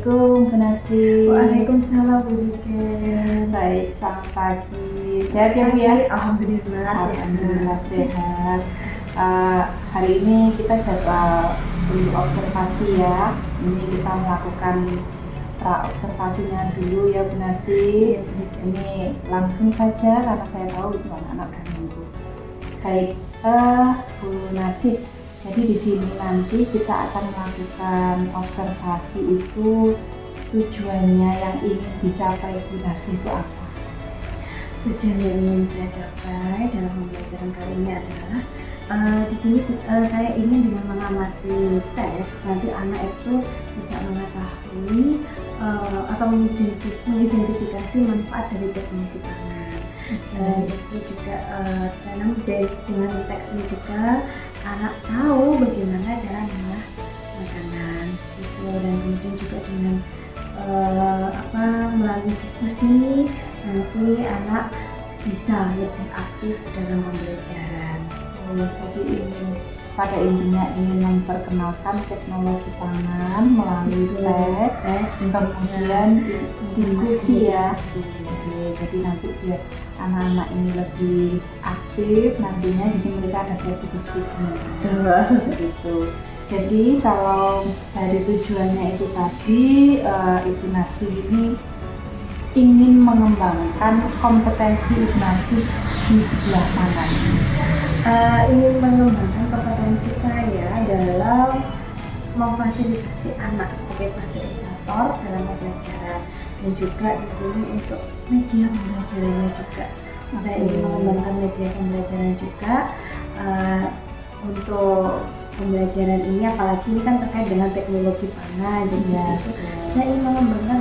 Assalamualaikum Bu Narsi. Waalaikumsalam Bu Niken. Baik, selamat pagi. Sehat ya Bu ya? Alhamdulillah Sehat. Hari ini kita jadwal observasi ya. Ini kita melakukan observasinya dulu ya Bu Narsi. Ini langsung saja karena saya tahu itu anak-anak kan nunggu. Baik, Bu Narsi. Jadi di sini nanti kita akan melakukan observasi itu, tujuannya yang ingin dicapai Bu Narsi itu apa? Tujuan yang ingin saya capai dalam pembelajaran kali ini adalah di sini saya ingin dengan mengamati teks nanti anak itu bisa mengetahui atau mengidentifikasi manfaat dari teknologi pangan. Selain itu juga dengan teks ini juga anak tahu bagaimana cara mengolah makanan itu, dan kemudian juga dengan melalui diskusi nanti anak bisa lebih aktif dalam pembelajaran. Jadi pada intinya ingin memperkenalkan teknologi pangan melalui teks, kemudian diskusi ya. Oke, jadi nanti biar anak-anak ini lebih aktif nantinya, jadi mereka ada sesi diskusinya. Gitu. Jadi kalau dari tujuannya itu tadi, Ibu Narsi ini ingin mengembangkan kompetensi Ibu Narsi di sebelah mana? Ingin mengembangkan kompetensi saya dalam memfasilitasi anak sebagai fasilitator dalam pembelajaran, dan juga di sini untuk media pembelajarannya juga. Saya ingin mengembangkan media pembelajaran juga untuk pembelajaran ini, apalagi ini kan terkait dengan teknologi pangan. Jadi saya ingin mengembangkan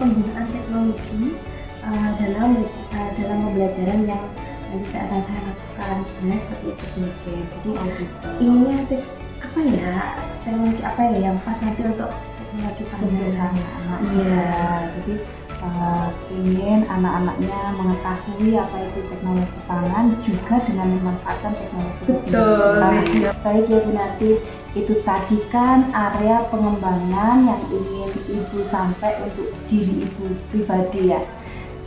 penggunaan teknologi dalam pembelajaran yang nanti akan saya lakukan, sebenarnya seperti itu mungkin. Jadi inginnya teknologi apa ya yang pas nanti untuk teknologi pangan anak. Iya, jadi ingin anak-anaknya mengetahui apa itu teknologi pangan juga dengan memanfaatkan teknologi tersebut. Baik ya Bu Narsi, itu tadi kan area pengembangan yang ingin Ibu sampai untuk diri Ibu pribadi ya.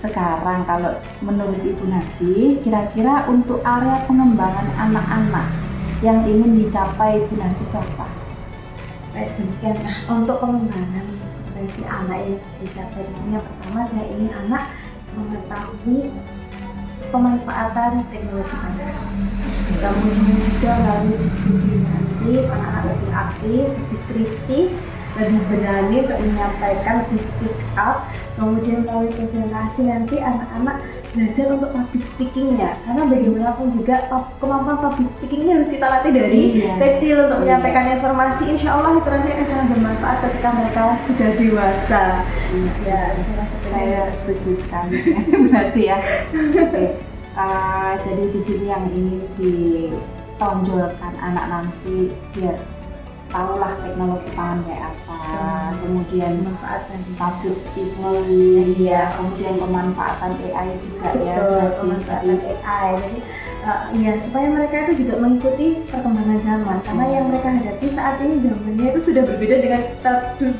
Sekarang kalau menurut Ibu Narsi, kira-kira untuk area pengembangan anak-anak yang ingin dicapai Ibu Narsi apa? Baik, demikian. Untuk pengembangan potensi anak yang dicapai di sini, yang pertama saya ingin anak mengetahui pemanfaatan teknologi pangan. Kemudian juga melalui diskusi nanti anak-anak lebih aktif, lebih kritis, lebih berani untuk menyampaikan, lebih speak up. Kemudian melalui presentasi nanti anak-anak belajar untuk public speakingnya, karena bagaimanapun juga kemampuan public speaking ini harus kita latih dari kecil untuk menyampaikan informasi. Insya Allah itu nanti akan sangat bermanfaat ketika mereka sudah dewasa. Ya, saya setuju sekali berarti ya. Oke. Jadi di sini yang ingin ditonjolkan anak nanti biar tahulah teknologi pangan kayak apa, kemudian pemanfaatan public speaking, kemudian pemanfaatan AI juga. Pemanfaatan AI. Jadi ya supaya mereka itu juga mengikuti perkembangan zaman, karena yang mereka hadapi saat ini zamannya itu sudah berbeda dengan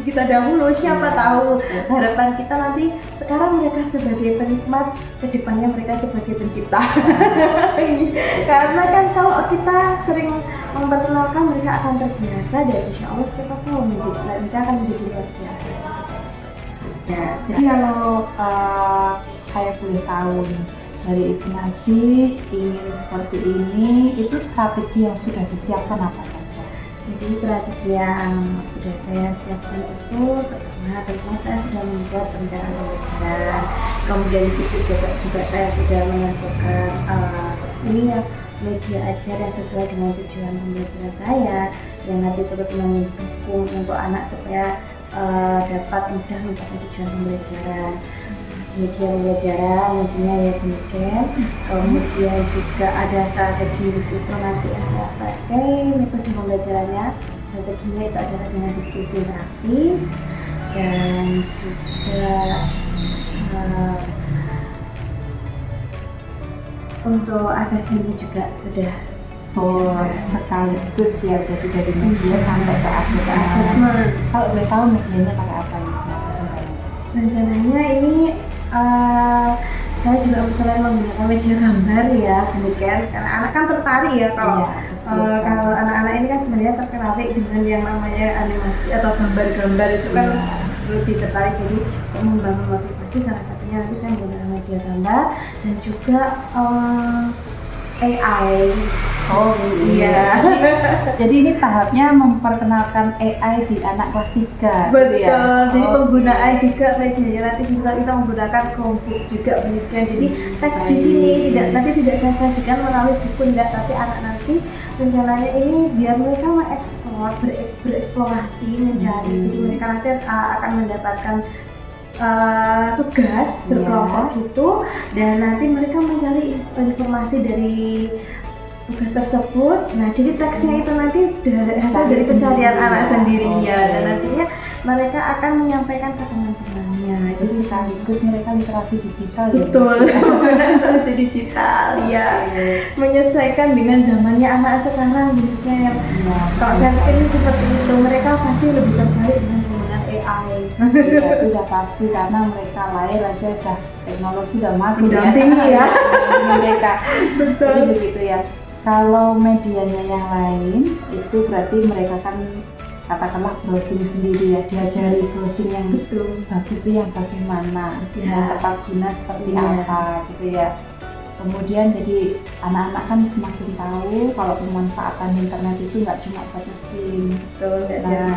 kita dahulu. Siapa tahu harapan kita nanti sekarang mereka sebagai penikmat, kedepannya mereka sebagai pencipta. Karena kan kalau kita sering memperkenalkan, mereka akan terbiasa, dan insya Allah siapa tahu mereka akan menjadi luar biasa. Ya, jadi kalau saya boleh tahu nih, dari Ibu Narsi ingin seperti ini, itu strategi yang sudah disiapkan apa saja? Jadi strategi yang sudah saya siapkan itu, pertama tentunya saya sudah membuat perencanaan pembelajaran. Kemudian di situ juga saya sudah menentukan media ajar yang sesuai dengan tujuan pembelajaran saya, yang nanti turut mendukung untuk anak supaya dapat mudah mencapai tujuan pembelajaran. Media pembelajaran intinya ya demikian. Kemudian juga ada strategi di situ nanti yang saya pakai metode pembelajarannya. Strateginya itu adalah dengan diskusi interaktif, dan juga untuk asesmennya juga sudah Betul, sekaligus ya, jadi dari media sampai ke asesmen. Assessment. Kalau boleh tahu medianya pakai apa ini? Rencananya ini saya juga selain menggunakan media gambar ya, demikian karena anak kan tertarik ya kalau kalau anak-anak ini kan sebenarnya tertarik dengan yang namanya animasi atau gambar-gambar itu kan lebih tertarik, jadi untuk membangun motivasi salah satunya nanti saya menggunakan media gambar dan juga AI. Oh iya. Jadi ini tahapnya memperkenalkan AI di anak kelas 3. Betul, ya? jadi penggunaan juga medianya nanti juga kita menggunakan Chromebook juga penelitian. Jadi teks di sini tidak saya sajikan melalui buku enggak, tapi anak nanti rencananya ini biar mereka mengeksplor, bereksplorasi, mencari. Jadi mereka nanti akan mendapatkan tugas berkelompok gitu, dan nanti mereka mencari informasi dari tugas tersebut. Nah, jadi teksnya itu nanti hasil dari pencarian anak sendiri ya, dan nantinya mereka akan menyampaikan ke teman-temannya. Jadi sekaligus mereka literasi digital. Betul, literasi digital ya, menyesuaikan dengan zamannya anak sekarang bentuknya yang kalau saya pikir seperti itu, mereka pasti lebih tertarik dengan penggunaan AI. Iya, itu udah pasti karena mereka lahir aja udah teknologi udah masuk ya. Mereka. Betul. Jadi begitu ya. Kalau medianya yang lain itu berarti mereka kan katakanlah browsing sendiri ya, diajari browsing yang bagus itu yang bagaimana, yang tepat guna seperti apa gitu ya. Kemudian jadi anak-anak kan semakin tahu kalau pemanfaatan internet itu nggak cuma buat game. Nah,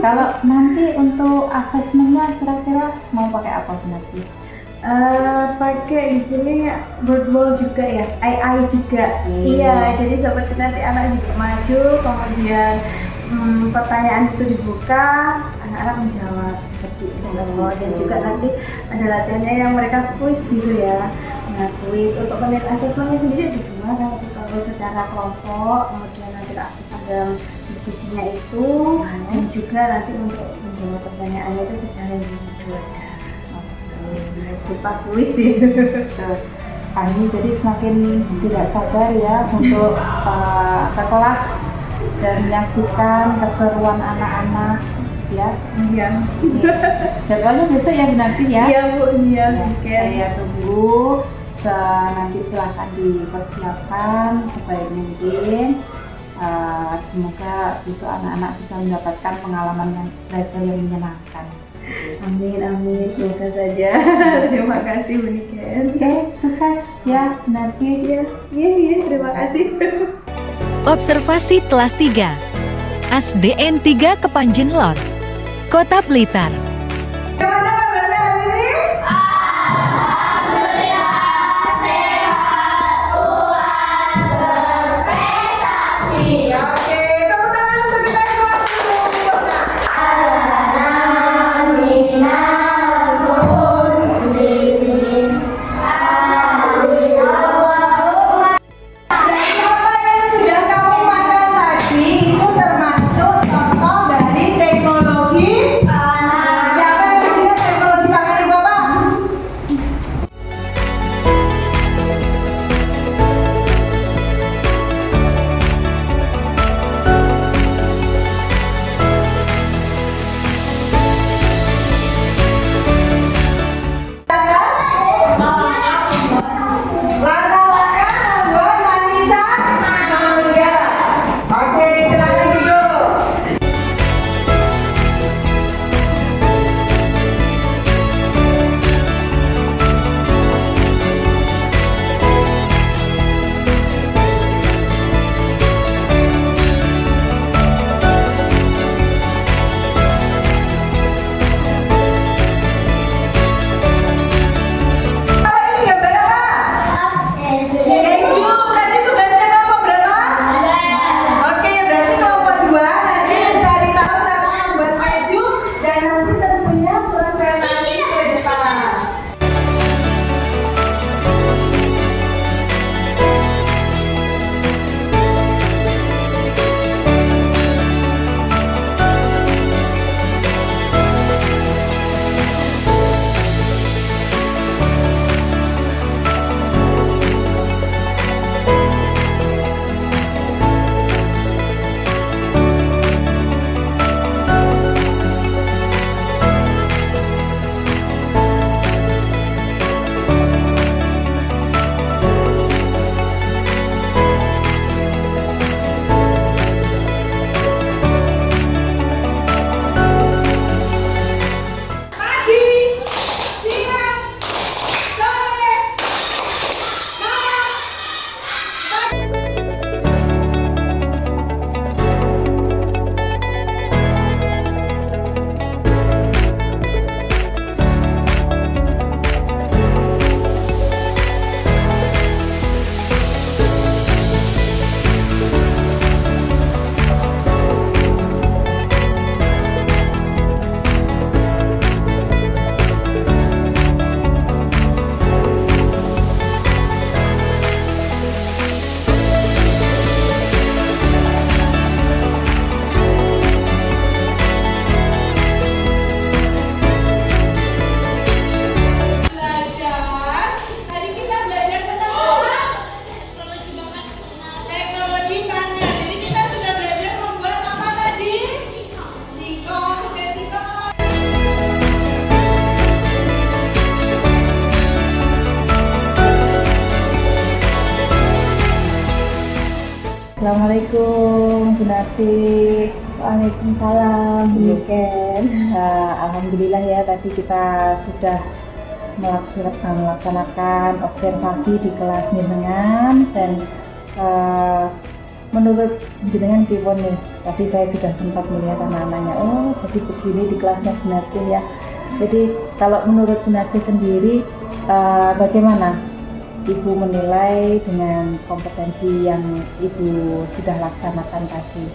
kalau nanti untuk asesmennya kira-kira mau pakai apa benar sih? Pakai di sini Birdwall juga ya, AI juga. Iya, jadi seperti nanti anak juga maju, kemudian pertanyaan itu dibuka, anak-anak menjawab seperti itu. Dan juga nanti ada latihannya yang mereka kuis gitu ya. Nah, kuis untuk penilaian asesmennya sendiri di gimana? Kalau secara kelompok, kemudian nanti aktifkan dalam diskusinya itu, dan juga nanti untuk menjawab pertanyaannya itu secara individual. Berupa kuis ya. Kami jadi semakin tidak sabar ya untuk ke kelas dan menyaksikan keseruan anak-anak ya. Iya. Jadwalnya besok ya benar sih ya? Iya Bu, iya. Saya tunggu. Nanti silahkan dipersiapkan sebaik mungkin. Semoga besok anak-anak bisa mendapatkan pengalaman yang belajar yang menyenangkan. Amin, semoga saja. Terima kasih Bu Niken. Oke, sukses ya Narsi. Iya, terima kasih. Observasi kelas 3 ASDN 3 Kepanjen Lor, Kota Blitar. Assalamualaikum Bu Narsi. Waalaikumsalam, Bu Niken. Alhamdulillah ya, tadi kita sudah melaksanakan observasi di kelas jenengan dan menurut jenengan pripun nih? Tadi saya sudah sempat melihat anak-anaknya. Oh, jadi begini di kelasnya Bu Narsi ya. Jadi kalau menurut Bu Narsi sendiri bagaimana Ibu menilai dengan kompetensi yang Ibu sudah laksanakan tadi?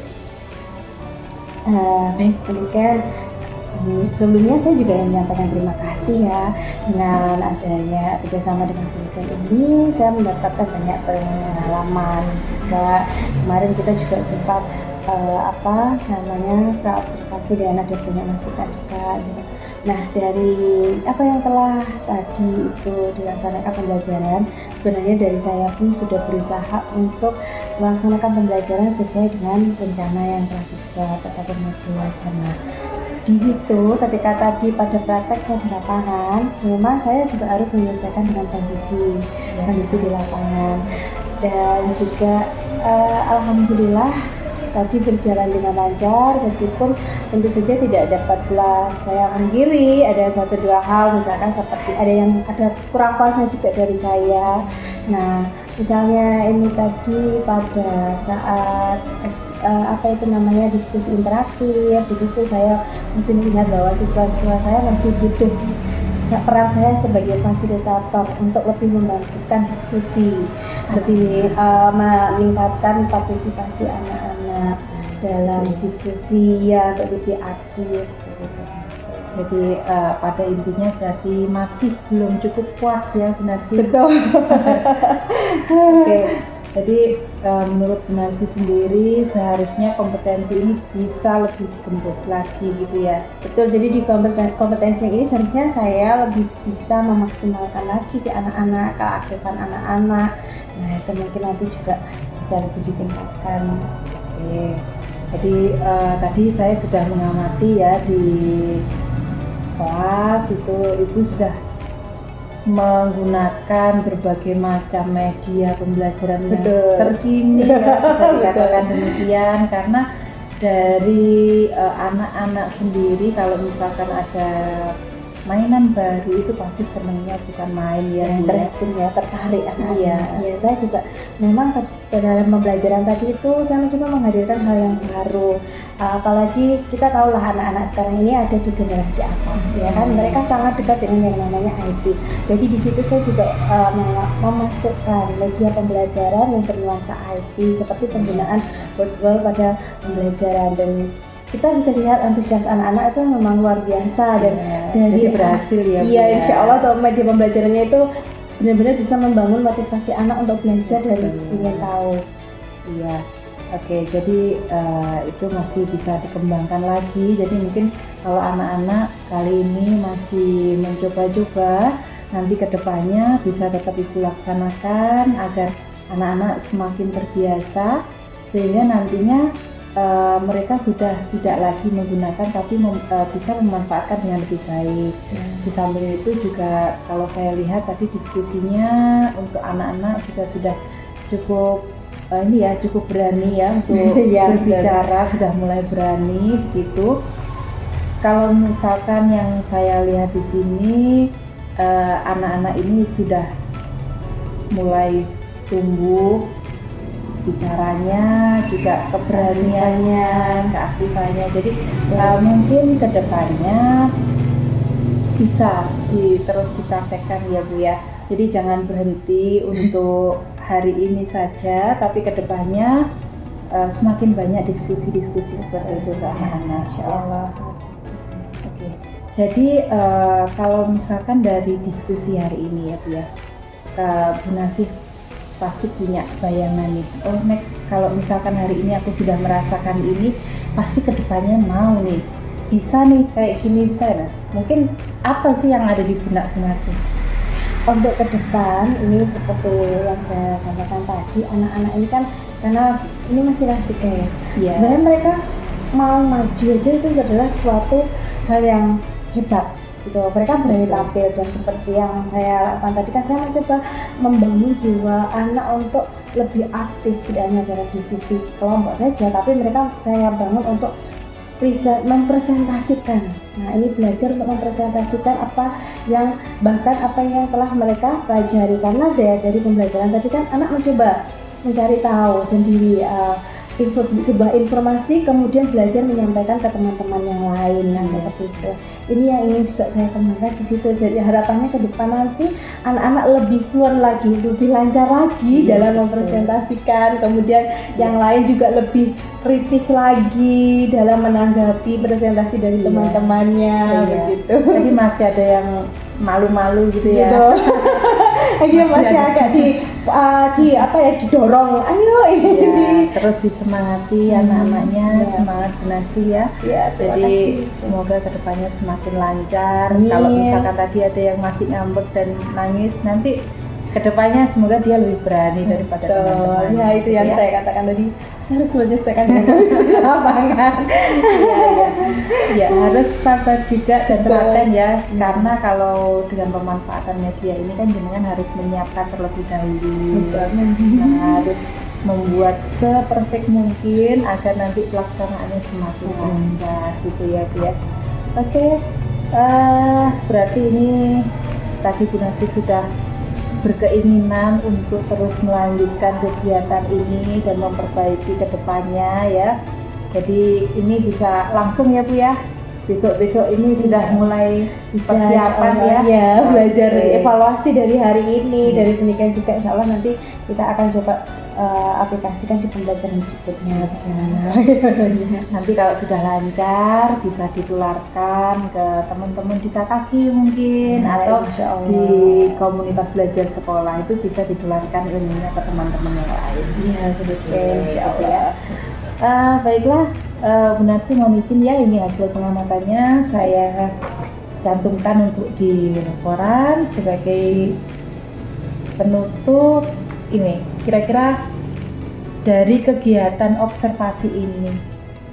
Baik, Bu Niken. Sebelumnya saya juga ingin menyampaikan terima kasih ya, dengan adanya kerjasama dengan Bu Niken ini saya mendapatkan banyak pengalaman juga. Kemarin kita juga sempat praobservasi dengan ada banyak masukan juga gitu. Nah, dari apa yang telah tadi itu dilaksanakan pembelajaran, sebenarnya dari saya pun sudah berusaha untuk melaksanakan pembelajaran sesuai dengan rencana yang telah dibuat terkait modul wacana. Di situ ketika tadi pada prakteknya di lapangan, memang saya juga harus menyelesaikan dengan kondisi di lapangan, dan juga alhamdulillah tadi berjalan dengan lancar, meskipun tentu saja tidak dapatlah saya mengkiri ada 1-2 hal, misalkan seperti ada kurang puasnya juga dari saya. Nah, misalnya ini tadi pada saat diskusi interaktif, di situ saya masih melihat bahwa siswa-siswa saya masih butuh peran saya sebagai fasilitator untuk lebih membangkitkan diskusi, lebih meningkatkan partisipasi anak-anak dalam diskusi ya, lebih aktif begitu. Jadi pada intinya berarti masih belum cukup puas ya Bu Narsi. Betul. Oke. Jadi menurut Bu Narsi sendiri seharusnya kompetensi ini bisa lebih digembos lagi gitu ya. Betul, jadi di kompetensi ini seharusnya saya lebih bisa memaksimalkan lagi ke anak-anak, keaktifan anak-anak. Nah, itu mungkin nanti juga bisa lebih ditingkatkan. Oke. Jadi tadi saya sudah mengamati ya di kelas itu Ibu sudah menggunakan berbagai macam media pembelajaran yang terkini ya, bisa dikatakan demikian, karena dari anak-anak sendiri kalau misalkan ada mainan baru itu pasti senangnya bukan main ya, interesting ya, tertarik anak-anak. Iya. Ya, saya juga memang dalam pembelajaran tadi itu saya mencoba menghadirkan hal yang baru. Apalagi kita tahulah anak-anak sekarang ini ada di generasi apa, ya kan? Mereka sangat dekat dengan yang namanya IT. Jadi di situ saya juga memasukkan media pembelajaran yang bernuansa IT seperti penggunaan board pada pembelajaran, dan kita bisa lihat antusias anak-anak itu memang luar biasa, dan jadi berhasil ya. Iya, insya Allah media pembelajarannya itu benar-benar bisa membangun motivasi anak untuk belajar dan ingin tahu. Iya, oke. Jadi itu masih bisa dikembangkan lagi. Jadi mungkin kalau anak-anak kali ini masih mencoba-coba, nanti kedepannya bisa tetap Ibu laksanakan agar anak-anak semakin terbiasa, sehingga nantinya mereka sudah tidak lagi menggunakan tapi bisa memanfaatkan dengan lebih baik. Di samping itu juga kalau saya lihat tadi diskusinya untuk anak-anak juga sudah cukup cukup berani ya untuk berbicara, sudah mulai berani begitu. Kalau misalkan yang saya lihat di sini anak-anak ini sudah mulai tumbuh bicaranya, juga keberaniannya, keaktifannya. Jadi mungkin kedepannya bisa terus dipraktekkan ya Bu ya. Jadi jangan berhenti untuk hari ini saja, tapi kedepannya semakin banyak diskusi-diskusi seperti itu ke anak-anak. Insya Allah. Oke. Jadi kalau misalkan dari diskusi hari ini ya Bu ya, Bu Narsi pasti punya bayangan nih, oh next kalau misalkan hari ini aku sudah merasakan ini, pasti kedepannya mau nih, bisa nih kayak gini, bisa ya. Mungkin apa sih yang ada di benak Bu Narsi? Untuk ke depan ini seperti yang saya sampaikan tadi, anak-anak ini kan karena ini masih asik ya. Yeah. Sebenarnya mereka mau maju aja itu adalah suatu hal yang hebat. gitu. Mereka berani tampil, dan seperti yang saya lakukan tadi kan, saya mencoba membangun jiwa anak untuk lebih aktif, tidak hanya dalam diskusi kelompok saja, tapi mereka saya bangun untuk mempresentasikan. Nah, ini belajar untuk mempresentasikan apa yang telah mereka pelajari, karena dari pembelajaran tadi kan anak mencoba mencari tahu sendiri sebuah informasi, kemudian belajar menyampaikan ke teman-teman yang lain. Nah, seperti itu. Ini yang ingin juga saya kembangkan di situ. Jadi harapannya ke depan nanti anak-anak lebih fluent lagi, lebih lancar lagi dalam mempresentasikan. Kemudian yang lain juga lebih kritis lagi dalam menanggapi presentasi dari teman-temannya, begitu. Jadi masih ada yang malu-malu gitu ya. Dia masih agak didorong, ayo ini. Terus disemangati anak-anaknya, semangat benar sih ya. Jadi semoga kedepannya semakin lancar. Kalau misalkan tadi ada yang masih ngambek dan nangis, nanti kedepannya semoga dia lebih berani daripada teman-teman. Ya, itu yang saya katakan tadi, harus menyelesaikan dengan kondisi lapangan. Ya, harus sabar juga dan telaten ya. Karena kalau dengan pemanfaatan media ini kan jenengan harus menyiapkan terlebih dahulu. Nah, harus membuat seperfect mungkin agar nanti pelaksanaannya semakin lancar gitu ya, Bu ya. Oke, berarti ini tadi Bu Narsi sudah berkeinginan untuk terus melanjutkan kegiatan ini dan memperbaiki ke depannya ya. Jadi ini bisa langsung ya Bu ya. Besok-besok ini sudah mulai persiapan ya. Belajar evaluasi dari hari ini, dari pendidikan juga, insya Allah nanti kita akan coba aplikasikan di pembelajaran berikutnya bagaimana. Nanti kalau sudah lancar bisa ditularkan ke teman-teman di KKG mungkin, atau di komunitas belajar sekolah itu bisa ditularkan ilmunya ke teman-teman yang lain. Iya, betul. Insya Allah. Baiklah, Bu Narsi mohon izin ya, ini hasil pengamatannya saya cantumkan untuk di laporan sebagai penutup. Ini kira-kira dari kegiatan observasi ini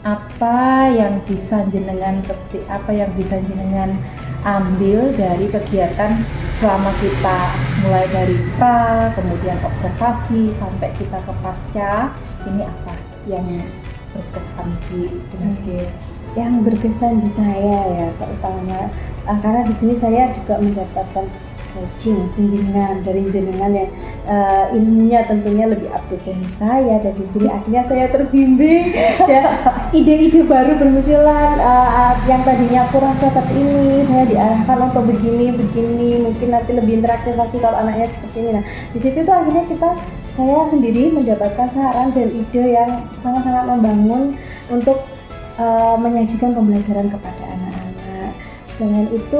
apa yang bisa jenengan petik, apa yang bisa jenengan ambil dari kegiatan selama kita mulai dari pra, kemudian observasi sampai kita ke pasca, ini apa yang berkesan di Indonesia? Yang berkesan di saya ya, terutama karena di sini saya juga mendapatkan coaching, bimbingan dari jenengan yang ilmunya tentunya lebih update dari saya, dan di sini akhirnya saya terbimbing ya, ide-ide baru bermunculan yang tadinya kurang seperti ini, saya diarahkan untuk begini, mungkin nanti lebih interaktif lagi kalau anaknya seperti ini. Nah, di situ tuh akhirnya saya sendiri mendapatkan saran dan ide yang sangat-sangat membangun untuk menyajikan pembelajaran kepada anak-anak. Selain itu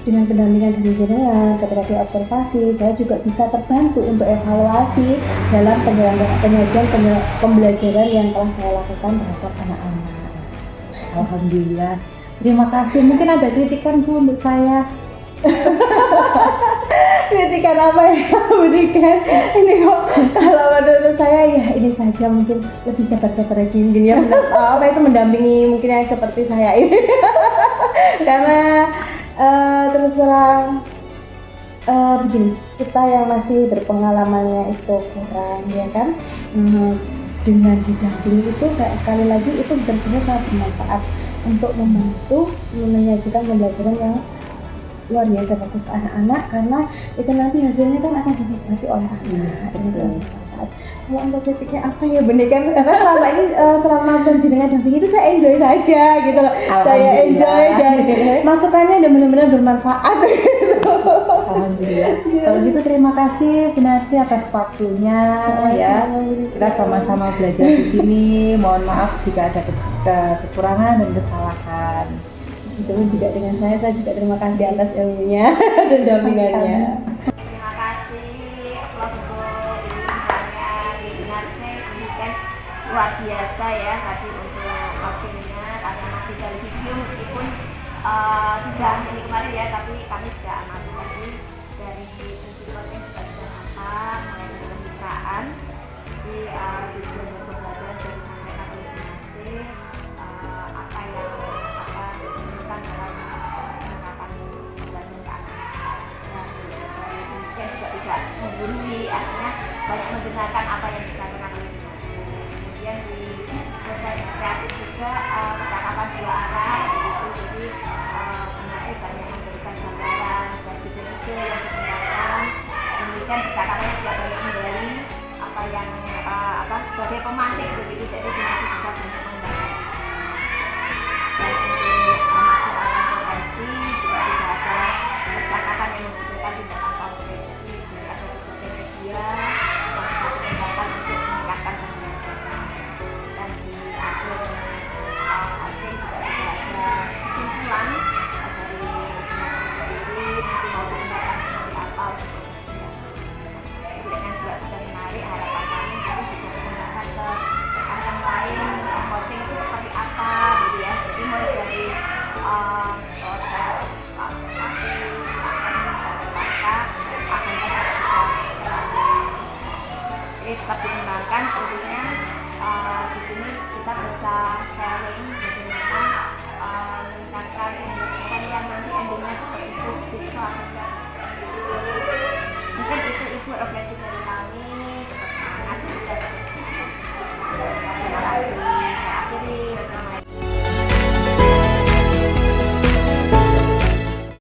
dengan pendampingan dari jenengan ketika diobservasi, saya juga bisa terbantu untuk evaluasi dalam penyajian pembelajaran yang telah saya lakukan terhadap anak-anak. Alhamdulillah, terima kasih. Mungkin ada kritikan Bu untuk saya? Kritikan apa ya berikan? Ini kok kalau menurut saya ya ini saja, mungkin lebih sabar-sabar lagi mungkin ya, mendampingi mungkin yang seperti saya ini. Karena terus terang begini, kita yang masih berpengalamannya itu kurang ya kan. Dengan didampingi itu sekali lagi itu benar-benar sangat bermanfaat untuk membantu menyajikan pembelajaran yang luar biasa bagus ke anak-anak, karena itu nanti hasilnya kan akan dinikmati oleh anak. Ini bermanfaat. Kalau untuk kritiknya apa ya bener kan, karena selama ini selama penjenengan dampingi itu saya enjoy saja gitu loh. Saya enjoy dan masukannya udah benar-benar bermanfaat gitu. Alhamdulillah. Kalau gitu terima kasih Bu Narsi atas waktunya ya. Kita sama-sama belajar di sini. Mohon maaf jika ada kekurangan dan kesalahan. Itu juga dengan saya juga terima kasih atas ilmunya dan dampingannya. Terima kasih untuk ilmunya di Narsi, ini kan luar biasa ya tadi untuk coachingnya, karena masih dari video meskipun sudah ini kemarin ya, tapi kami sudah amati lagi dari prinsipnya juga sudah apa mulai dari kemitraan, jadi tujuan dan pembelajaran dari sampaikan oleh Narsi apa yang diinginkan menggurui, artinya banyak mendengarkan apa yang disampaikan oleh guru. Kemudian di proses kreatif juga percakapan dua arah begitu, jadi penyair banyak memberikan gambaran dan ide-ide yang dikembangkan, kemudian percakapannya juga banyak menggali apa yang sebagai pemantik begitu, jadi